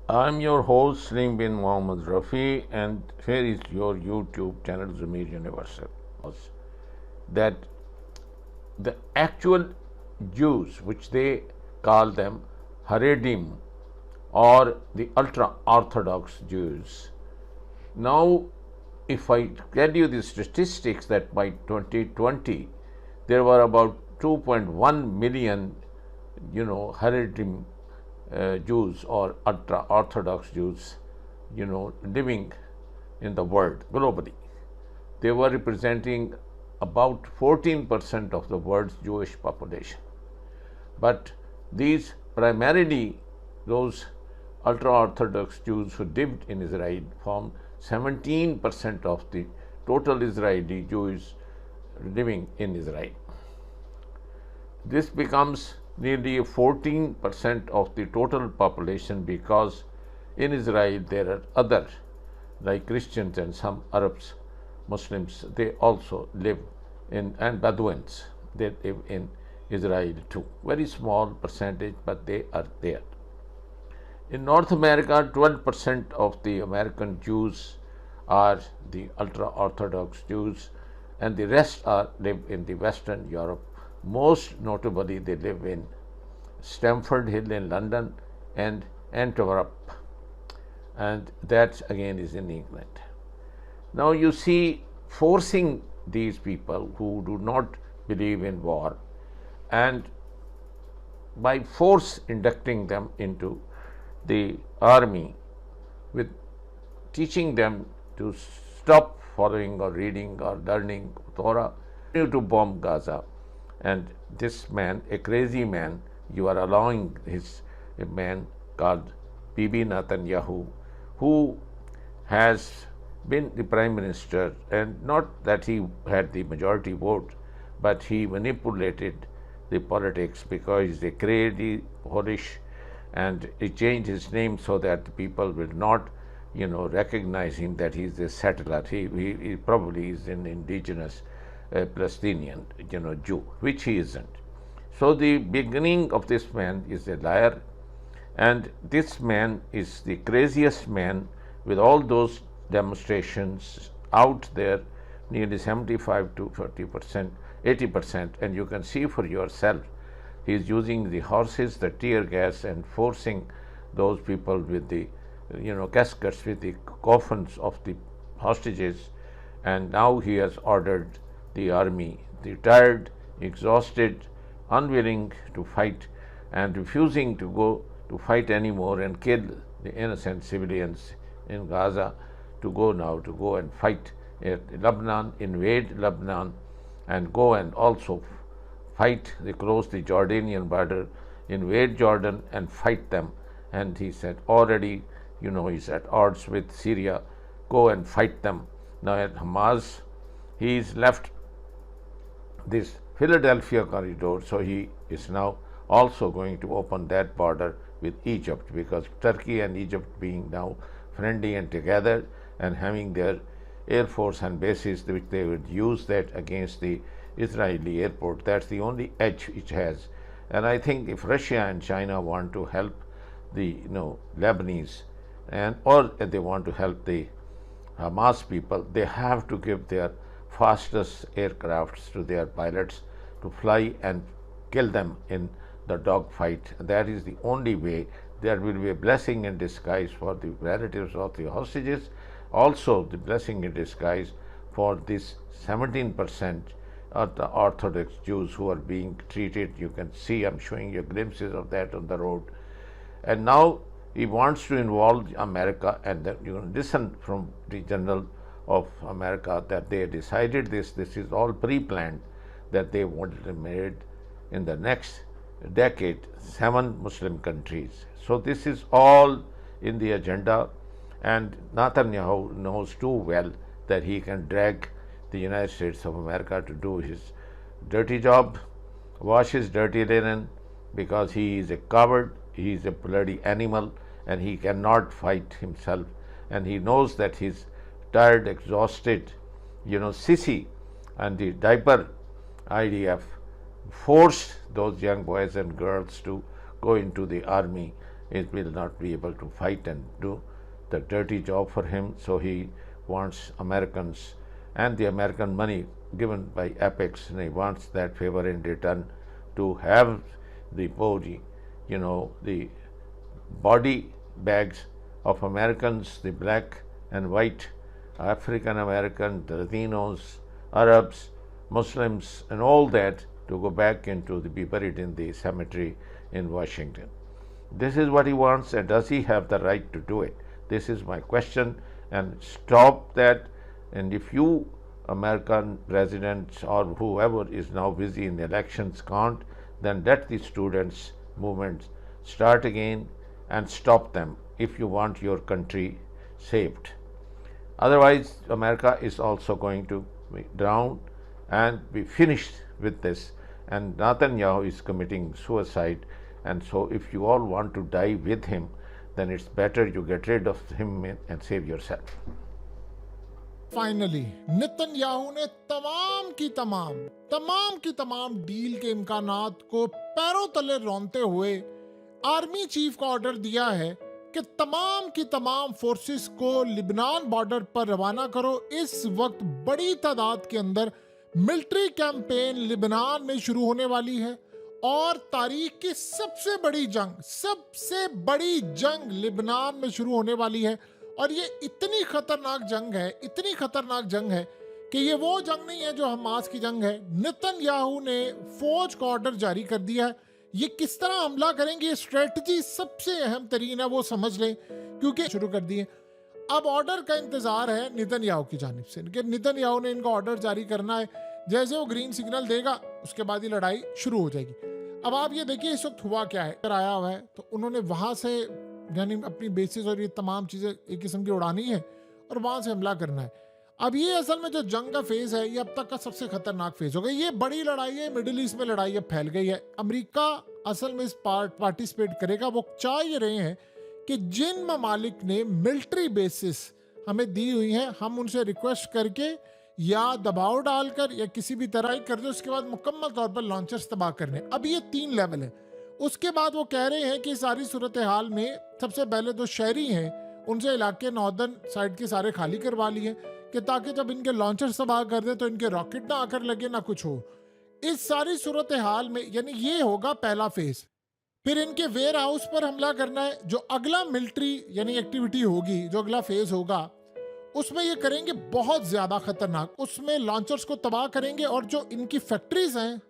I'm your host Slim bin Mohammed Rafi, and here is your YouTube channel Zamir Universal. That the actual Jews, which they call them Haredim or the ultra Orthodox Jews. Now, if I tell you the statistics that by 2020 there were about 2.1 million, Haredim Jews or ultra Orthodox Jews, living in the world globally. They were representing about 14% of the world's Jewish population. But these primarily, those ultra Orthodox Jews who lived in Israel formed 17% of the total Israeli Jews living in Israel. This becomes nearly 14% of the total population because in Israel there are other, like Christians and some Arabs, Muslims, they also live in, and Bedouins, they live in Israel too. Very small percentage, but they are there. In North America, 12% of the American Jews are the ultra Orthodox Jews, and the rest live in the Western Europe. Most notably, they live in Stamford Hill in London and Antwerp, and that again is in England. Now you see, forcing these people who do not believe in war and by force inducting them into the army with teaching them to stop following or reading or learning Torah, to bomb Gaza. And this man, a crazy man, you are allowing a man called Bibi Netanyahu, who has been the prime minister, and not that he had the majority vote, but he manipulated the politics because he's a crazy Polish, and he changed his name so that people will not, recognize him that he's a settler. He probably is an indigenous Palestinian, Jew, which he isn't. So the beginning of this man is a liar, and this man is the craziest man with all those demonstrations out there, nearly 75 to 30%, 80%, and you can see for yourself. He is using the horses, the tear gas, and forcing those people with the, caskets, with the coffins of the hostages. And now he has ordered the army, the tired, exhausted, unwilling to fight, and refusing to go to fight anymore and kill the innocent civilians in Gaza, to go and fight Lebanon, invade Lebanon, and go and also fight, they close the Jordanian border, invade Jordan and fight them. And he said already, he's at odds with Syria, go and fight them. Now at Hamas, he's left this Philadelphia corridor, so he is now also going to open that border with Egypt, because Turkey and Egypt being now friendly and together and having their air force and bases, which they would use that against the Israeli airport. That's the only edge it has. And I think if Russia and China want to help the Lebanese, and or if they want to help the Hamas people, they have to give their fastest aircrafts to their pilots to fly and kill them in the dogfight. That is the only way. There will be a blessing in disguise for the relatives of the hostages, also the blessing in disguise for this 17% of the Orthodox Jews who are being treated. You can see, I'm showing you glimpses of that on the road. And now he wants to involve America, and then you can listen from the General of America that they decided this is all pre-planned, that they wanted to marry in the next decade 7 Muslim countries. So this is all in the agenda, and Netanyahu knows too well that he can drag the United States of America to do his dirty job, wash his dirty linen, because he is a coward, he is a bloody animal, and he cannot fight himself. And he knows that he's tired, exhausted, Sisi and the diaper IDF forced those young boys and girls to go into the army, it will not be able to fight and do the dirty job for him. So he wants Americans and the American money given by Apex, and he wants that favor in return to have the body, the body bags of Americans, the black and white, African American, Latinos, Arabs, Muslims, and all that to go back into be buried in the cemetery in Washington. This is what he wants, and does he have the right to do it? This is my question, and stop that. And if you American presidents or whoever is now busy in elections can't, then let the students movement start again and stop them if you want your country saved. Otherwise, America is also going to be drowned and be finished with this. And Netanyahu is committing suicide. And so, if you all want to die with him, then it's better you get rid of him and save yourself. Finally Netanyahu ने तमाम की तमाम deal के इम्कानात को पैरों तले रौंदते हुए army chief को ऑर्डर दिया है कि तमाम की तमाम फोर्सेस को लिबनान बॉर्डर पर रवाना करो। इस वक्त बड़ी तादाद के अंदर मिलिट्री कैंपेन लिबनान में शुरू होने वाली है और तारीख की सबसे बड़ी जंग लिबनान में शुरू होने वाली है। और ये इतनी खतरनाक जंग है कि ये वो जंग नहीं है जो हमास की जंग है। नेतन्याहू ने फौज को ऑर्डर जारी कर दिया है। ये किस तरह हमला करेंगे, ये स्ट्रेटजी सबसे अहम तरीन है, वो समझ लें, क्योंकि शुरू कर दिए। अब ऑर्डर का इंतजार है नेतन्याहू की जानिब से कि नेतन्याहू ने इनको ऑर्डर जारी करना है। जैसे वो ग्रीन सिग्नल देगा उसके बाद ही लड़ाई शुरू हो जाएगी। अब आप ये देखिए इस वक्त हुआ क्या है, आया हुआ है तो उन्होंने वहां से यानी अपनी बेसिस और ये तमाम चीजें एक किस्म की उड़ानी है और वहां से हमला करना है। अब ये असल में जो जंग का फेज है ये अब तक का सबसे खतरनाक फेज हो गया। ये बड़ी लड़ाई है, मिडिल ईस्ट में लड़ाई अब फैल गई है। अमेरिका असल में इस पार्टिसिपेट करेगा। वो चाह ये रहे हैं कि जिन ममालिक ने मिलिट्री बेसिस हमें दी हुई है हम उनसे रिक्वेस्ट करके या दबाव डालकर या किसी भी तरह ही कर दे, उसके बाद मुकम्मल तौर पर लॉन्चर्स तबाह करने। अब ये 3 लेवल है। उसके बाद वो कह रहे हैं कि सारी सूरत हाल में सबसे पहले जो शहरी हैं उनसे इलाके नॉर्दर्न साइड के सारे खाली करवा लिए कि ताकि जब इनके लॉन्चर तबाह कर दे तो इनके रॉकेट ना आकर लगे ना कुछ हो। इस सारी सूरत हाल में यानी ये होगा पहला फेज। फिर इनके वेयर हाउस पर हमला करना है। जो अगला मिलिट्री यानी एक्टिविटी होगी, जो अगला फेज होगा उसमें ये करेंगे बहुत ज्यादा खतरनाक। उसमें लॉन्चर्स को तबाह करेंगे और जो इनकी फैक्ट्रीज हैं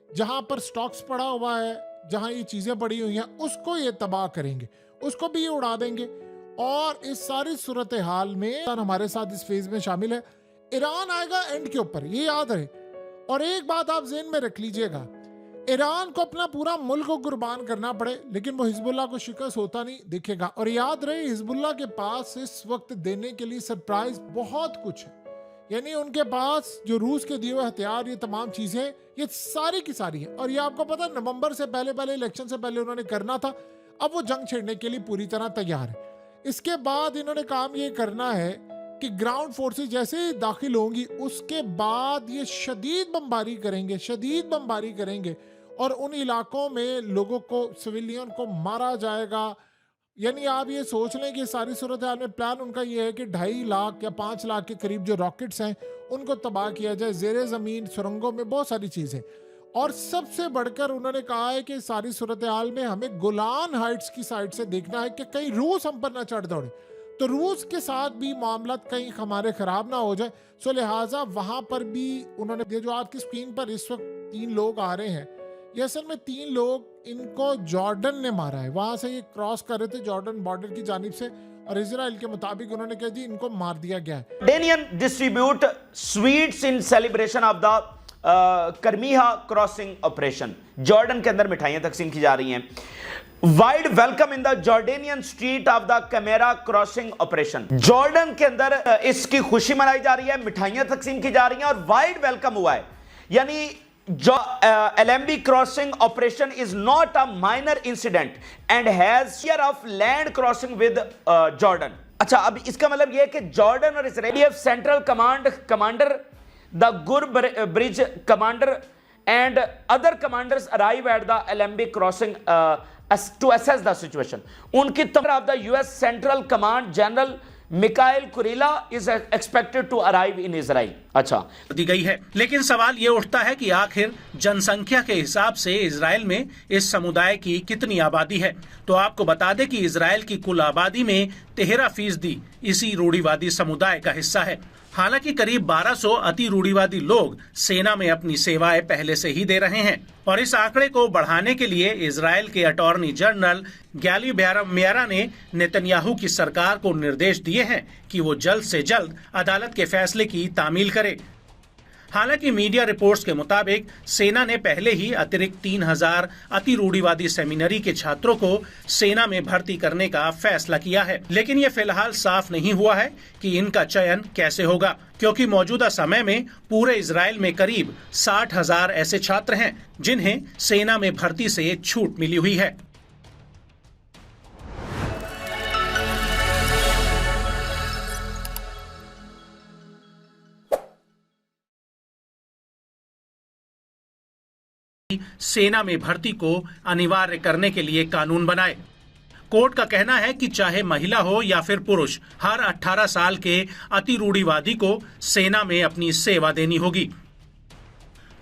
जहां पर स्टॉक्स पड़ा हुआ है, जहां ये चीजें पड़ी हुई हैं, उसको ये तबाह करेंगे, उसको भी ये उड़ा देंगे। और इस सारी सूरत हाल में हमारे साथ इस फेज में शामिल है ईरान आएगा एंड के ऊपर, ये याद रहे। और एक बात आप ज़हन में रख लीजिएगा, ईरान को अपना पूरा मुल्क को कुर्बान करना पड़े लेकिन वो हिजबुल्लाह को शिकस्त होता नहीं दिखेगा। और याद रहे हिजबुल्लाह के पास इस वक्त देने के लिए सरप्राइज बहुत कुछ है। यानी उनके पास जो रूस के दिए हुए हथियार, ये तमाम चीजें, ये सारी की सारी है। और ये आपको पता है नवंबर से पहले इलेक्शन से पहले उन्होंने करना था। अब वो जंग छेड़ने के लिए पूरी तरह तैयार है। इसके बाद इन्होंने काम ये करना है कि ग्राउंड फोर्सेस जैसे ही दाखिल होंगी उसके बाद ये शदीद बमबारी करेंगे और उन इलाकों में लोगों को, सिविलियन को मारा जाएगा। यानी आप ये सोच लें कि सारी सूरत हाल में प्लान उनका ये है कि 2.5 लाख या 5 लाख के करीब जो रॉकेट्स हैं उनको तबाह किया जाए, जेरे ज़मीन सुरंगों में बहुत सारी चीज़ें। और सबसे बढ़कर उन्होंने कहा है कि सारी सूरत हाल में हमें गोलान हाइट्स की साइड से देखना है कि कहीं रूस हम पर ना चढ़ दौड़े, तो रूस के साथ भी मामला कहीं हमारे ख़राब ना हो जाए। सो लिहाजा वहाँ पर भी उन्होंने, ये जो आपकी स्क्रीन पर इस वक्त 3 लोग आ रहे हैं, ये असल में 3 लोग इनको जॉर्डन ने मारा है। वहां से ये क्रॉस कर रहे थे जॉर्डन बॉर्डर की जानिब से और इजराइल के मुताबिक उन्होंने कहा जी इनको मार दिया गया है। Jordanian distribute sweets in celebration of the Karameh crossing operation. Jordan के अंदर मिठाइयां तकसीम की जा रही हैं। Wide welcome in the Jordanian street of the कैमेरा क्रॉसिंग ऑपरेशन। जॉर्डन के अंदर इसकी खुशी मनाई जा रही है, मिठाइयां तकसीम की जा रही हैं और वाइड वेलकम हुआ है। यानी LMB crossing operation is not a minor incident and has fear of land crossing with Jordan। अच्छा, अब इसका मतलब यह है कि जॉर्डन और इसराइल सेंट्रल कमांडर, द गुर bridge commander and other commanders arrive at the LMB crossing to assess the situation. उनकी तरफ of the US Central Command General Mikail कुरीला is expected to arrive in Israel. अच्छा दी गई है, लेकिन सवाल ये उठता है कि आखिर जनसंख्या के हिसाब से इजराइल में इस समुदाय की कितनी आबादी है। तो आपको बता दें कि इजराइल की कुल आबादी में 13% इसी रूढ़िवादी समुदाय का हिस्सा है। हालांकि करीब 1200 अति रूढ़िवादी लोग सेना में अपनी सेवाएं पहले से ही दे रहे हैं और इस आंकड़े को बढ़ाने के लिए इजराइल के अटॉर्नी जनरल गैली मियारा ने नेतन्याहू की सरकार को निर्देश दिए हैं कि वो जल्द से जल्द अदालत के फैसले की तामील करे। हालांकि मीडिया रिपोर्ट्स के मुताबिक सेना ने पहले ही अतिरिक्त 3000 अति रूढ़िवादी सेमिनरी के छात्रों को सेना में भर्ती करने का फैसला किया है, लेकिन ये फिलहाल साफ नहीं हुआ है कि इनका चयन कैसे होगा, क्योंकि मौजूदा समय में पूरे इजराइल में करीब 60,000 ऐसे छात्र हैं जिन्हें सेना में भर्ती से छूट मिली हुई है। सेना में भर्ती को अनिवार्य करने के लिए कानून बनाए। कोर्ट का कहना है कि चाहे महिला हो या फिर पुरुष, हर 18 साल के अति रूढ़िवादी को सेना में अपनी सेवा देनी होगी।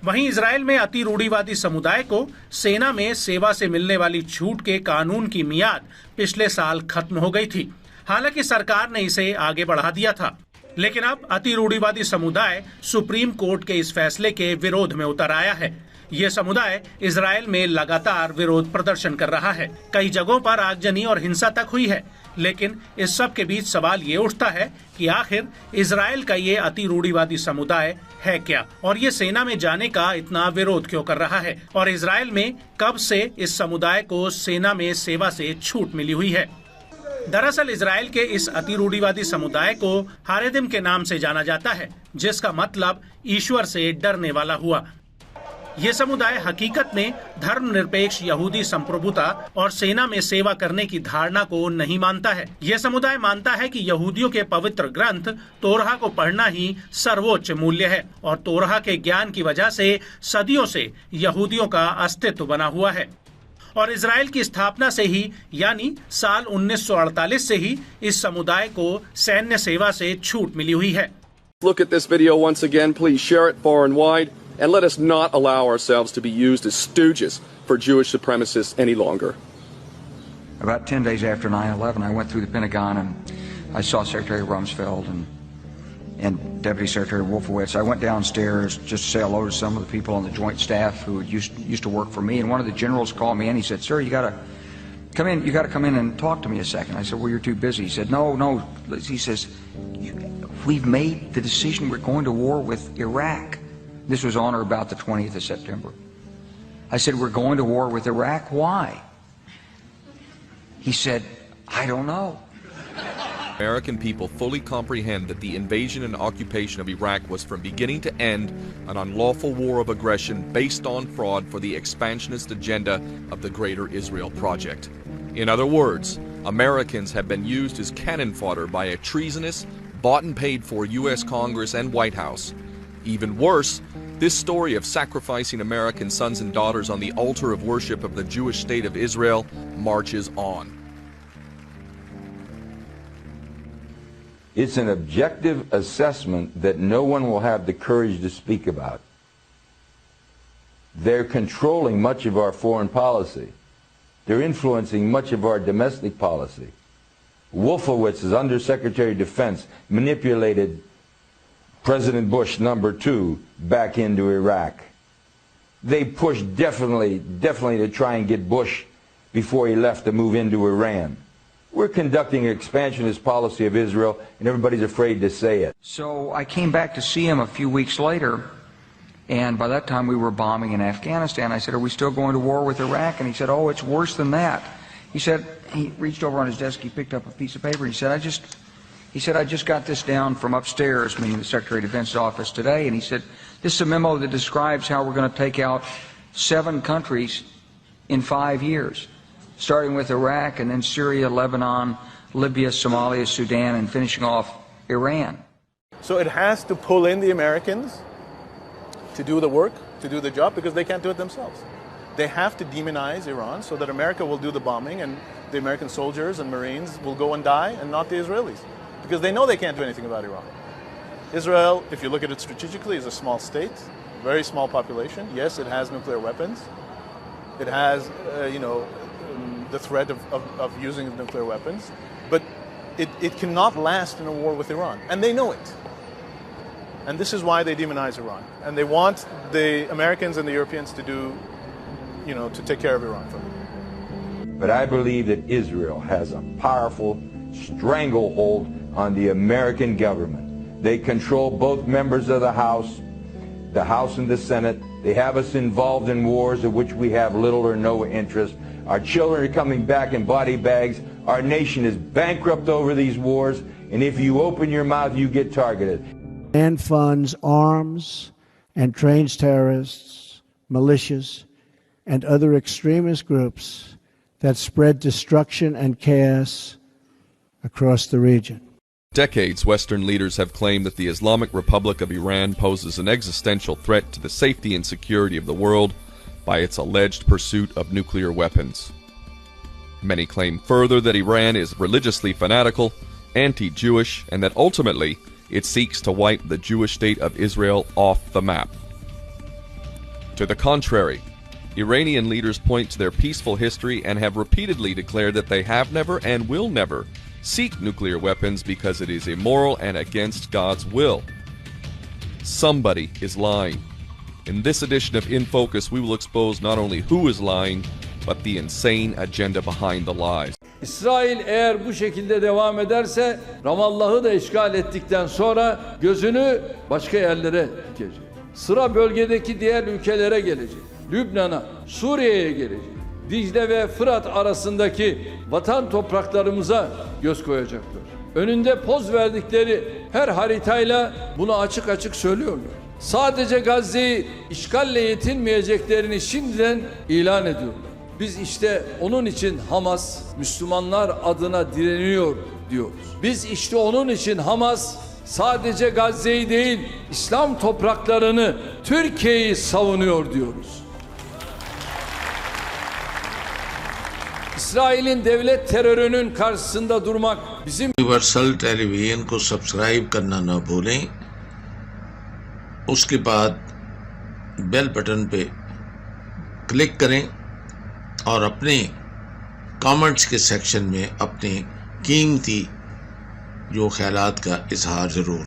वहीं इजराइल में अति रूढ़िवादी समुदाय को सेना में सेवा से मिलने वाली छूट के कानून की मियाद पिछले साल खत्म हो गई थी। हालांकि सरकार ने इसे आगे बढ़ा दिया था, लेकिन अब अति रूढ़िवादी समुदाय सुप्रीम कोर्ट के इस फैसले के विरोध में उतर आया है। ये समुदाय इजराइल में लगातार विरोध प्रदर्शन कर रहा है। कई जगहों पर आगजनी और हिंसा तक हुई है, लेकिन इस सब के बीच सवाल ये उठता है कि आखिर इजराइल का ये अति रूढ़िवादी समुदाय है क्या, और ये सेना में जाने का इतना विरोध क्यों कर रहा है, और इजराइल में कब से इस समुदाय को सेना में सेवा से छूट मिली हुई है। दरअसल इजराइल के इस अति रूढ़िवादी समुदाय को हारेदिम के नाम से जाना जाता है, जिसका मतलब ईश्वर से डरने वाला हुआ। ये समुदाय हकीकत में धर्मनिरपेक्ष यहूदी संप्रभुता और सेना में सेवा करने की धारणा को नहीं मानता है। यह समुदाय मानता है कि यहूदियों के पवित्र ग्रंथ तोरहा को पढ़ना ही सर्वोच्च मूल्य है, और तोरहा के ज्ञान की वजह से सदियों से यहूदियों का अस्तित्व बना हुआ है। और इजराइल की स्थापना से ही, यानी साल 1948 से ही इस समुदाय को सैन्य सेवा से छूट मिली हुई है। Look at this video once again. Please share it far and wide. And let us not allow ourselves to be used as stooges for Jewish supremacists any longer. About 10 days after 9/11, I went through the Pentagon and I saw Secretary Rumsfeld and Deputy Secretary Wolfowitz. I went downstairs just to say hello to some of the people on the Joint Staff who used to work for me. And one of the generals called me and he said, "Sir, you got to come in. You got to come in and talk to me a second." I said, "Well, you're too busy." He said, No. He says, "We've made the decision. We're going to war with Iraq." This was on or about the 20th of September. I said, "We're going to war with Iraq. Why?" He said, "I don't know." American people fully comprehend that the invasion and occupation of Iraq was from beginning to end an unlawful war of aggression based on fraud for the expansionist agenda of the Greater Israel Project. In other words, Americans have been used as cannon fodder by a treasonous, bought and paid for U.S. Congress and White House. Even worse, this story of sacrificing American sons and daughters on the altar of worship of the Jewish state of Israel marches on. It's an objective assessment that no one will have the courage to speak about. They're controlling much of our foreign policy. They're influencing much of our domestic policy. Wolfowitz, as Undersecretary of Defense, manipulated President Bush #2 back into Iraq. They pushed definitely to try and get Bush before he left to move into Iran. We're conducting an expansionist policy of Israel, and everybody's afraid to say it. So I came back to see him a few weeks later, and by that time we were bombing in Afghanistan. I said, "Are we still going to war with Iraq?" And he said, "Oh, it's worse than that." He said, he reached over on his desk, he picked up a piece of paper, and he said, I just got this down from upstairs, meaning the Secretary of Defense's office today, and he said, "This is a memo that describes how we're going to take out 7 countries in 5 years, starting with Iraq and then Syria, Lebanon, Libya, Somalia, Sudan, and finishing off Iran." So it has to pull in the Americans to do the work, to do the job, because they can't do it themselves. they have to demonize Iran so that America will do the bombing and the American soldiers and Marines will go and die and not the Israelis. Because they know they can't do anything about Iran. Israel, if you look at it strategically, is a small state, very small population. Yes, it has nuclear weapons. It has, the threat of using nuclear weapons. But it cannot last in a war with Iran. And they know it. And this is why they demonize Iran. And they want the Americans and the Europeans to do, to take care of Iran for them. But I believe that Israel has a powerful stranglehold on the American government. They control both members of the House and the Senate. They have us involved in wars of which we have little or no interest. Our children are coming back in body bags. Our nation is bankrupt over these wars. And if you open your mouth, you get targeted. And funds arms and trains terrorists, militias, and other extremist groups that spread destruction and chaos across the region. Decades, Western leaders have claimed that the Islamic Republic of Iran poses an existential threat to the safety and security of the world by its alleged pursuit of nuclear weapons. Many claim further that Iran is religiously fanatical, anti-Jewish, and that ultimately it seeks to wipe the Jewish state of Israel off the map. To the contrary, Iranian leaders point to their peaceful history and have repeatedly declared that they have never and will never seek nuclear weapons because it is immoral and against God's will. Somebody is lying. In this edition of In Focus, we will expose not only who is lying, but the insane agenda behind the lies. İsrail eğer bu şekilde devam ederse Ramallah'ı da işgal ettikten sonra gözünü başka yerlere dikecek. Sıra bölgedeki diğer ülkelere gelecek. Lübnan'a, Suriye'ye gelecek. Dicle ve Fırat arasındaki vatan topraklarımıza göz koyacaklar. Önünde poz verdikleri her haritayla bunu açık açık söylüyorlar. Sadece Gazze'yi işgalle yetinmeyeceklerini şimdiden ilan ediyorlar. Biz işte onun için Hamas, Müslümanlar adına direniyor diyoruz. Biz işte onun için Hamas, sadece Gazze'yi değil, İslam topraklarını, Türkiye'yi savunuyor diyoruz. İsrail'in devlet terörünün karşısında durmak bizim... universal television को subscribe करना ना भूलें। उसके बाद bell button पे click करें और अपने कमेंट्स के सेक्शन में अपने कीमती जो ख्यालात का इजहार ज़रूर